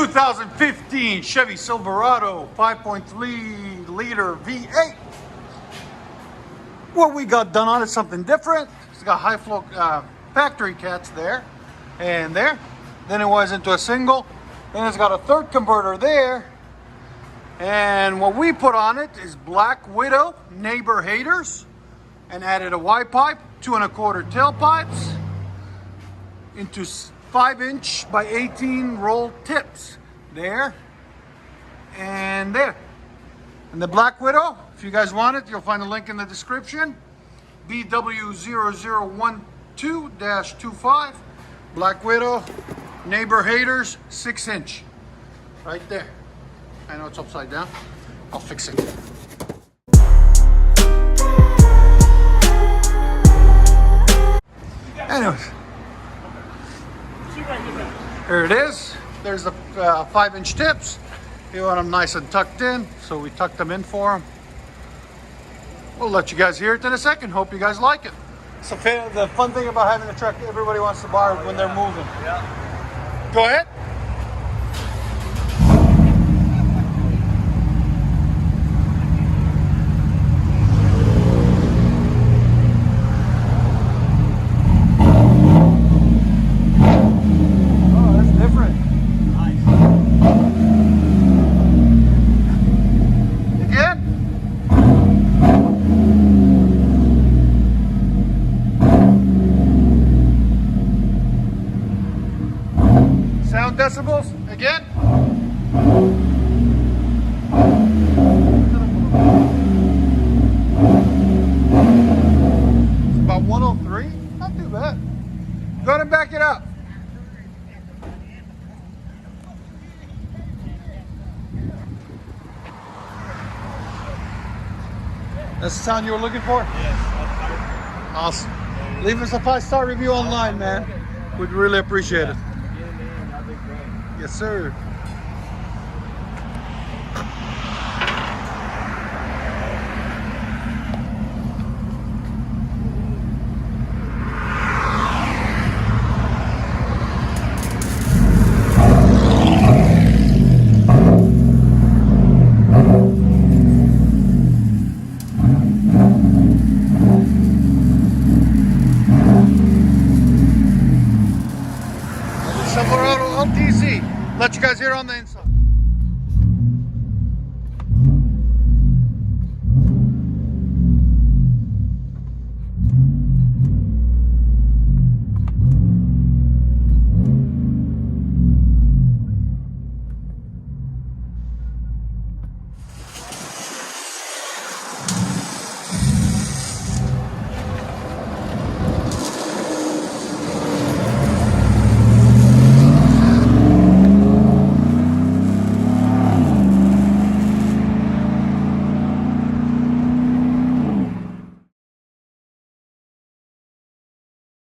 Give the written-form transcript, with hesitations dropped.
2015 Chevy Silverado 5.3 liter V8. What we got done on it something different. It's got high flow factory cats there and there. Then it was into a single. Then it's got a third converter there. And what we put on it is Black Widow neighbor haters, and added a Y pipe, 2 1/4 tailpipes into 5" by 18 roll tips there and there. And the Black Widow, if you guys want it, you'll find a link in the description. BW0012-25 Black Widow neighbor haters 6" right there. I know it's upside down. I'll fix it. Anyways, here it is. There's the 5" tips. You want them nice and tucked in, so we tucked them in for them. We'll let you guys hear it in a second. Hope you guys like it. So the fun thing about having a truck everybody wants to borrow when they're moving. Yeah. Go ahead. Sound decibels again. It's about 103. Not too bad. Go ahead and back it up. That's the sound you were looking for? Yes. Awesome. Leave us a 5-star review online, man. We'd really appreciate it. Yes, sir. Silverado LTZ. Let you guys hear on the inside.